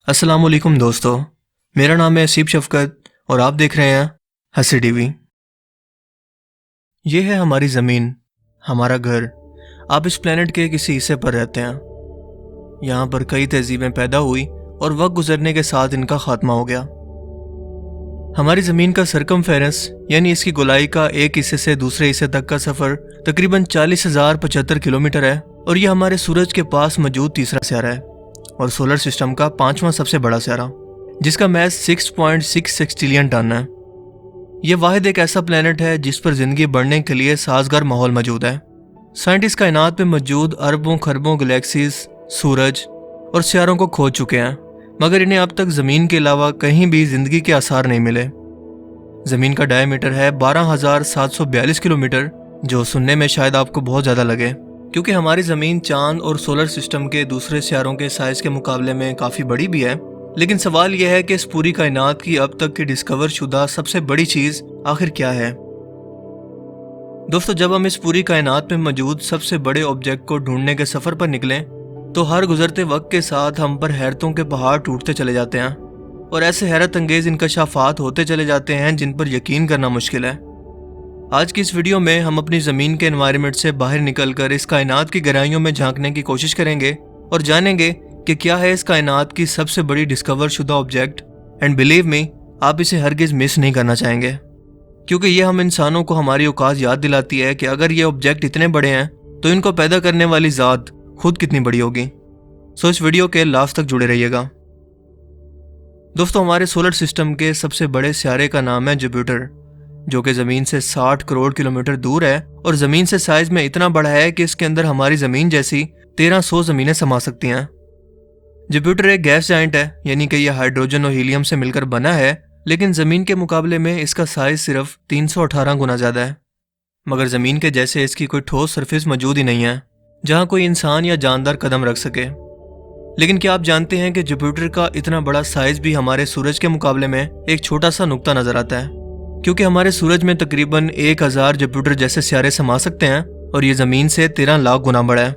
अस्सलामुअलैकुम दोस्तों, मेरा नाम है असीब शफकत और आप देख रहे हैं हसी टीवी। ये है हमारी ज़मीन, हमारा घर। आप इस प्लेनेट के किसी हिस्से पर रहते हैं। यहाँ पर कई तहजीबें पैदा हुई और वक्त गुजरने के साथ इनका खात्मा हो गया। हमारी ज़मीन का सरकमफेरेंस यानी इसकी गोलाई का एक हिस्से से दूसरे हिस्से तक का सफ़र तकरीबन 40,075 किलोमीटर है और ये हमारे सूरज के पास मौजूद तीसरा सियारा है और सोलर सिस्टम का 5वां सबसे बड़ा सियारा, जिसका मैस 6.66 ट्रिलियन टन है। यह वाहिद एक ऐसा प्लेनेट है जिस पर जिंदगी बढ़ने के लिए साजगार माहौल मौजूद है। साइंटिस्ट कायनात में मौजूद अरबों खरबों गैलेक्सीज, सूरज और सियारों को खोज चुके हैं, मगर इन्हें अब तक ज़मीन के अलावा कहीं भी जिंदगी के आसार नहीं मिले। ज़मीन का डायमीटर है 12,742 किलोमीटर, जो सुनने में शायद आपको बहुत ज़्यादा लगे, क्योंकि हमारी ज़मीन चांद और सोलर सिस्टम के दूसरे सियारों के साइज़ के मुकाबले में काफ़ी बड़ी भी है। लेकिन सवाल यह है कि इस पूरी कायनात की अब तक की डिस्कवर शुदा सबसे बड़ी चीज़ आखिर क्या है। दोस्तों, जब हम इस पूरी कायनात में मौजूद सबसे बड़े ऑब्जेक्ट को ढूंढने के सफ़र पर निकलें तो हर गुजरते वक्त के साथ हम पर हैरतों के पहाड़ टूटते चले जाते हैं और ऐसे हैरत अंगेज़ इंकशाफात होते चले जाते हैं जिन पर यकीन करना मुश्किल है। आज की इस वीडियो में हम अपनी ज़मीन के एनवायरनमेंट से बाहर निकलकर इस कायनात की गहराइयों में झांकने की कोशिश करेंगे और जानेंगे कि क्या है इस कायनात की सबसे बड़ी डिस्कवर शुदा ऑब्जेक्ट। एंड बिलीव मी, आप इसे हरगिज़ मिस नहीं करना चाहेंगे, क्योंकि ये हम इंसानों को हमारी औकात याद दिलाती है कि अगर ये ऑब्जेक्ट इतने बड़े हैं तो इनको पैदा करने वाली ज़ात खुद कितनी बड़ी होगी। सो इस वीडियो के लास्ट तक जुड़े रहिएगा। दोस्तों, हमारे सोलर सिस्टम के सबसे बड़े सियारे का नाम है जुपिटर, जो कि ज़मीन से 60 करोड़ किलोमीटर दूर है और ज़मीन से साइज में इतना बड़ा है कि इसके अंदर हमारी ज़मीन जैसी 1300 ज़मीनें समा सकती हैं। जुपिटर एक गैस जाइंट है, यानी कि यह हाइड्रोजन और हीलियम से मिलकर बना है, लेकिन ज़मीन के मुकाबले में इसका साइज सिर्फ 318 गुना ज़्यादा है। मगर ज़मीन के जैसे इसकी कोई ठोस सरफेस मौजूद ही नहीं है जहाँ कोई इंसान या जानदार कदम रख सके। लेकिन क्या आप जानते हैं कि जुपिटर का इतना बड़ा साइज भी हमारे सूरज के मुकाबले में एक छोटा सा नुक्ता नजर आता है, क्योंकि हमारे सूरज में तकरीबन 1000 जुपिटर जैसे सियारे समा सकते हैं और ये ज़मीन से 13 लाख गुना बड़ा है।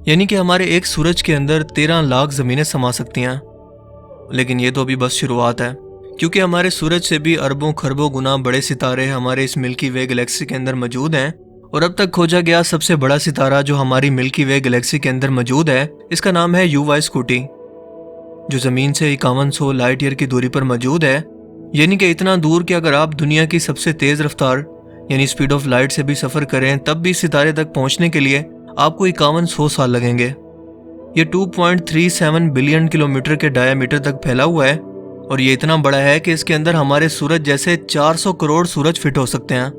यानी कि हमारे एक सूरज के अंदर 13 लाख ज़मीनें समा सकती हैं। लेकिन ये तो अभी बस शुरुआत है, क्योंकि हमारे सूरज से भी अरबों खरबों गुना बड़े सितारे हमारे इस मिल्की वे गैलेक्सी के अंदर मौजूद हैं और अब तक खोजा गया सबसे बड़ा सितारा जो हमारी मिल्की वे गैलेक्सी के अंदर मौजूद है, इसका नाम है UY स्कूटी, जो ज़मीन से 5100 लाइट ईयर की दूरी पर मौजूद है। यानी कि इतना दूर कि अगर आप दुनिया की सबसे तेज़ रफ्तार यानी स्पीड ऑफ लाइट से भी सफ़र करें तब भी सितारे तक पहुंचने के लिए आपको 5100 साल लगेंगे। ये 2.37 बिलियन किलोमीटर के डायामीटर तक फैला हुआ है और ये इतना बड़ा है कि इसके अंदर हमारे सूरज जैसे 400 करोड़ सूरज फिट हो सकते हैं,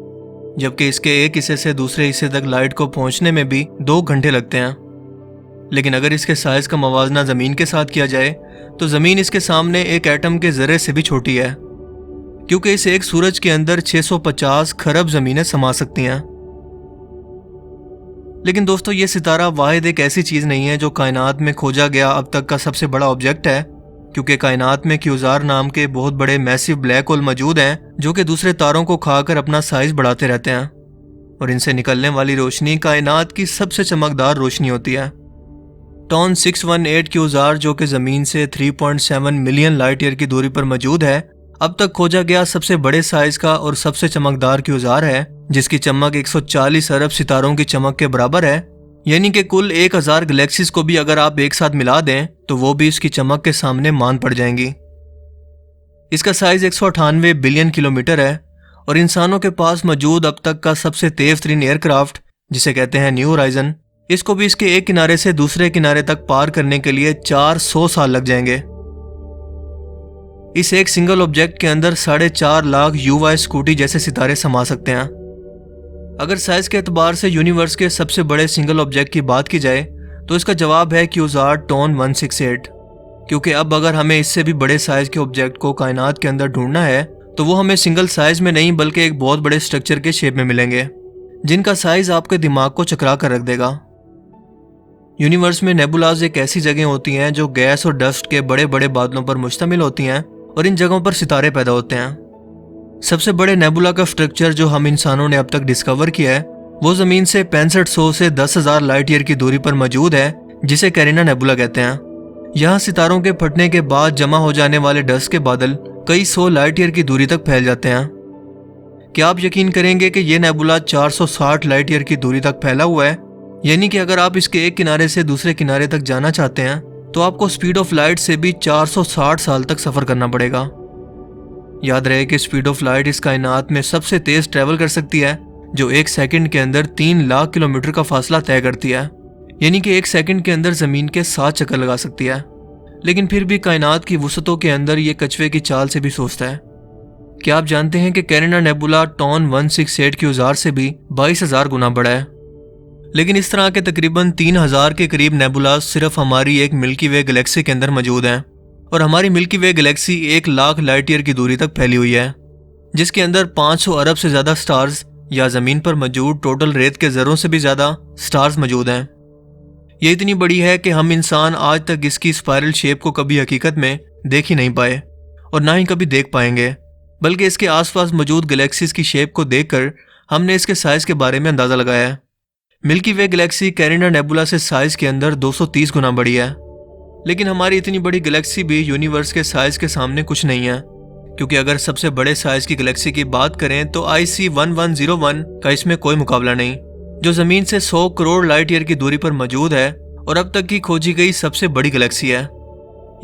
जबकि इसके एक हिस्से से दूसरे हिस्से तक लाइट को पहुंचने में भी 2 घंटे लगते हैं। लेकिन अगर इसके साइज का मवाजना ज़मीन के साथ किया जाए तो ज़मीन इसके सामने एक एटम के ज़र्रे से भी छोटी है, क्योंकि इस एक सूरज के अंदर 650 खरब ज़मीनें समा सकती हैं। लेकिन दोस्तों, ये सितारा वाहिद एक ऐसी चीज़ नहीं है जो कायनात में खोजा गया अब तक का सबसे बड़ा ऑब्जेक्ट है, क्योंकि कायनात में क्यूज़ार नाम के बहुत बड़े मैसिव ब्लैक होल मौजूद हैं जो कि दूसरे तारों को खाकर अपना साइज बढ़ाते रहते हैं और इनसे निकलने वाली रोशनी कायनात की सबसे चमकदार रोशनी होती है। टॉन 618 क्यूज़ार, जो कि ज़मीन से 3.7 मिलियन लाइट ईयर की दूरी पर मौजूद है, अब तक खोजा गया सबसे बड़े साइज का और सबसे चमकदार क्यूज़ार है, जिसकी चमक 140 अरब सितारों की चमक के बराबर है। यानी कि कुल 1000 गैलेक्सीज को भी अगर आप एक साथ मिला दें तो वो भी इसकी चमक के सामने मान पड़ जाएंगी। इसका साइज 198 बिलियन किलोमीटर है और इंसानों के पास मौजूद अब तक का सबसे तेज तरीन एयरक्राफ्ट, जिसे कहते हैं न्यू होराइजन, इसको भी इसके एक किनारे से दूसरे किनारे तक पार करने के लिए 400 साल लग जाएंगे। इस एक सिंगल ऑब्जेक्ट के अंदर 4.5 लाख UY स्कूटी जैसे सितारे समा सकते हैं। अगर साइज के एतबार से यूनिवर्स के सबसे बड़े सिंगल ऑब्जेक्ट की बात की जाए तो इसका जवाब है क्यूज़ार टॉन 168, क्योंकि अब अगर हमें इससे भी बड़े साइज के ऑब्जेक्ट को कायनात के अंदर ढूंढना है तो वो हमें सिंगल साइज में नहीं बल्कि एक बहुत बड़े स्ट्रक्चर के शेप में मिलेंगे, जिनका साइज आपके दिमाग को चकरा कर रख देगा। यूनिवर्स में नेबुलाज एक ऐसी जगह होती हैं जो गैस और डस्ट के बड़े बड़े बादलों पर मुश्तमिल होती हैं और इन जगहों पर सितारे पैदा होते हैं। सबसे बड़े नेबुला का स्ट्रक्चर जो हम इंसानों ने अब तक डिस्कवर किया है वो ज़मीन से 6500 से 10,000 लाइट ईयर की दूरी पर मौजूद है, जिसे कैरिना नेबुला कहते हैं। यहाँ सितारों के फटने के बाद जमा हो जाने वाले डस्ट के बादल कई 100 लाइट ईयर की दूरी तक फैल जाते हैं। क्या आप यकीन करेंगे कि यह नेबुला 460 लाइट ईयर की दूरी तक फैला हुआ है? यानी कि अगर आप इसके एक किनारे से दूसरे किनारे तक जाना चाहते हैं तो आपको स्पीड ऑफ लाइट से भी 460 साल तक सफर करना पड़ेगा। याद रहे कि स्पीड ऑफ लाइट इस कायनात में सबसे तेज ट्रेवल कर सकती है, जो एक सेकंड के अंदर 3 लाख किलोमीटर का फासला तय करती है। यानी कि एक सेकंड के अंदर जमीन के 7 चक्कर लगा सकती है। लेकिन फिर भी कायनात की वुसअतों के अंदर ये कछुए की चाल से भी सोचता है। क्या आप जानते हैं कि कैरिना नेबुला टॉन 168 की उजाड़ से भी 22,000 गुना बड़ा है? लेकिन इस तरह के तकरीबन 3,000 के करीब नेबुला सिर्फ हमारी एक मिल्की वे गैलेक्सी के अंदर मौजूद हैं। और हमारी मिल्की वे गैलेक्सी 1 लाख लाइट ईयर की दूरी तक फैली हुई है, जिसके अंदर 500 अरब से ज्यादा स्टार्स या जमीन पर मौजूद टोटल रेत के जर्रों से भी ज्यादा स्टार्स मौजूद हैं। ये इतनी बड़ी है कि हम इंसान आज तक इसकी स्पाइरल शेप को कभी हकीकत में देख ही नहीं पाए और ना ही कभी देख पाएंगे, बल्कि इसके आसपास मौजूद गैलेक्सीज की शेप को देखकर हमने इसके साइज के बारे में अंदाजा लगाया है। मिल्की वे गैलेक्सी कैरिना नेबुला से साइज के अंदर 230 गुना बड़ी है। लेकिन हमारी इतनी बड़ी गैलेक्सी भी यूनिवर्स के साइज के सामने कुछ नहीं है, क्योंकि अगर सबसे बड़े साइज की गैलेक्सी की बात करें तो IC1101 का इसमें कोई मुकाबला नहीं, जो जमीन से 100 करोड़ लाइट ईयर की दूरी पर मौजूद है और अब तक की खोजी गई सबसे बड़ी गैलेक्सी है।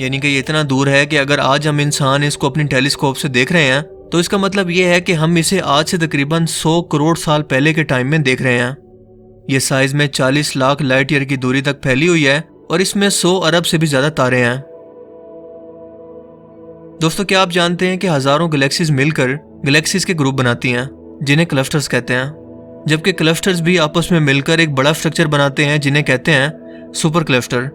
यानी कि ये इतना दूर है कि अगर आज हम इंसान इसको अपनी टेलीस्कोप से देख रहे हैं तो इसका मतलब ये है कि हम इसे आज से तकरीबन 100 करोड़ साल पहले के टाइम में देख रहे हैं। ये साइज में 40 लाख लाइट ईयर की दूरी तक फैली हुई है और इसमें 100 अरब से भी ज्यादा तारे हैं। दोस्तों, क्या आप जानते हैं कि हजारों गैलेक्सीज मिलकर गैलेक्सीज के ग्रुप बनाती हैं, जिन्हें क्लस्टर्स कहते हैं, जबकि क्लस्टर्स भी आपस में मिलकर एक बड़ा स्ट्रक्चर बनाते हैं जिन्हें कहते हैं सुपर क्लस्टर।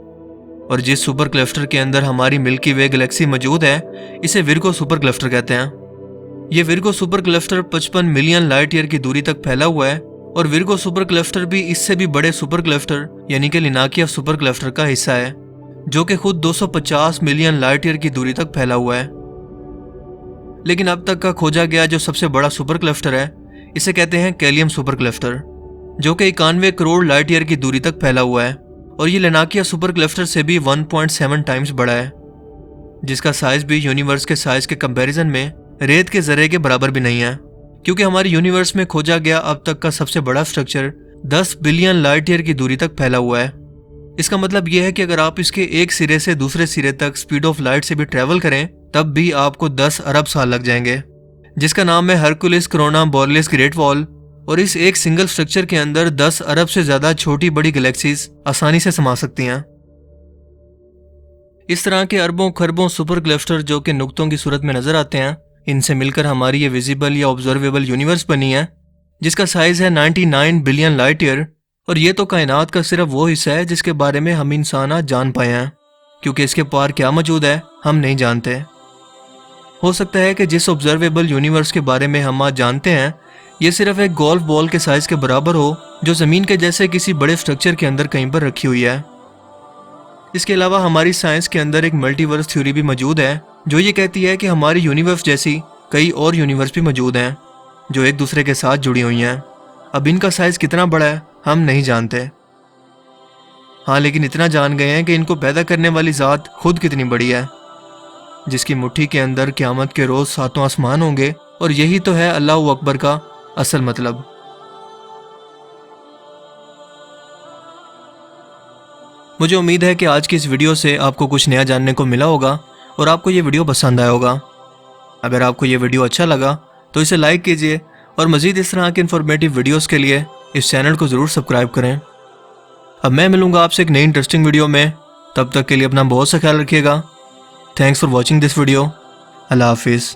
और जिस सुपर क्लस्टर के अंदर हमारी मिल्की वे गैलेक्सी मौजूद है, इसे विर्गो सुपर क्लस्टर कहते हैं। ये Virgo super cluster 55 million light year की दूरी तक फैला हुआ है और विर्गो सुपर क्लस्टर भी इससे भी बड़े सुपर क्लस्टर यानी कि लिनाकिया सुपर क्लस्टर का हिस्सा है, जो कि खुद 250 मिलियन लाइट ईयर की दूरी तक फैला हुआ है। लेकिन अब तक का खोजा गया जो सबसे बड़ा सुपर क्लस्टर है, इसे कहते हैं कैलियम सुपर क्लस्टर, जो कि 91 करोड़ लाइट ईयर की दूरी तक फैला हुआ है और ये लिनाकिया सुपर क्लस्टर से भी 1.7 टाइम्स बड़ा है, जिसका साइज भी यूनिवर्स के साइज के कंपैरिजन में रेत के जर्रे के बराबर भी नहीं है, क्योंकि हमारे यूनिवर्स में खोजा गया अब तक का सबसे बड़ा स्ट्रक्चर 10 बिलियन लाइट ईयर की दूरी तक फैला हुआ है। इसका मतलब यह है कि अगर आप इसके एक सिरे से दूसरे सिरे तक स्पीड ऑफ लाइट से भी ट्रेवल करें तब भी आपको 10 अरब साल लग जाएंगे, जिसका नाम है हरकुलिस कोरोना बोरलिस ग्रेट वॉल। और इस एक सिंगल स्ट्रक्चर के अंदर 10 अरब से ज्यादा छोटी बड़ी गैलेक्सीज आसानी से समा सकती हैं। इस तरह के अरबों खरबों सुपर क्लस्टर जो कि नुक्तों की सूरत में नजर आते हैं, इनसे मिलकर हमारी ये विजिबल या ऑब्जर्वेबल यूनिवर्स बनी है, जिसका साइज है 99 बिलियन लाइट ईयर। और ये तो कायनात का सिर्फ वो हिस्सा है जिसके बारे में हम इंसान आज जान पाए हैं, क्योंकि इसके पार क्या मौजूद है हम नहीं जानते। हो सकता है कि जिस ऑब्जर्वेबल यूनिवर्स के बारे में हम आज जानते हैं ये सिर्फ एक गोल्फ बॉल के साइज के बराबर हो, जो जमीन के जैसे किसी बड़े स्ट्रक्चर के अंदर कहीं पर रखी हुई है। इसके अलावा हमारी साइंस के अंदर एक मल्टीवर्स थ्योरी भी मौजूद है, जो ये कहती है कि हमारी यूनिवर्स जैसी कई और यूनिवर्स भी मौजूद हैं जो एक दूसरे के साथ जुड़ी हुई हैं। अब इनका साइज कितना बड़ा है हम नहीं जानते। हाँ, लेकिन इतना जान गए हैं कि इनको पैदा करने वाली ज़ात खुद कितनी बड़ी है, जिसकी मुट्ठी के अंदर क़यामत के रोज़ 7 आसमान होंगे। और यही तो है अल्लाह अकबर का असल मतलब। मुझे उम्मीद है कि आज की इस वीडियो से आपको कुछ नया जानने को मिला होगा और आपको ये वीडियो पसंद आया होगा। अगर आपको ये वीडियो अच्छा लगा तो इसे लाइक कीजिए और मज़ीद इस तरह के इन्फॉर्मेटिव वीडियोस के लिए इस चैनल को ज़रूर सब्सक्राइब करें। अब मैं मिलूँगा आपसे एक नई इंटरेस्टिंग वीडियो में, तब तक के लिए अपना बहुत सा ख्याल रखिएगा। Thanks for watching this video. अल्लाह हाफिज़।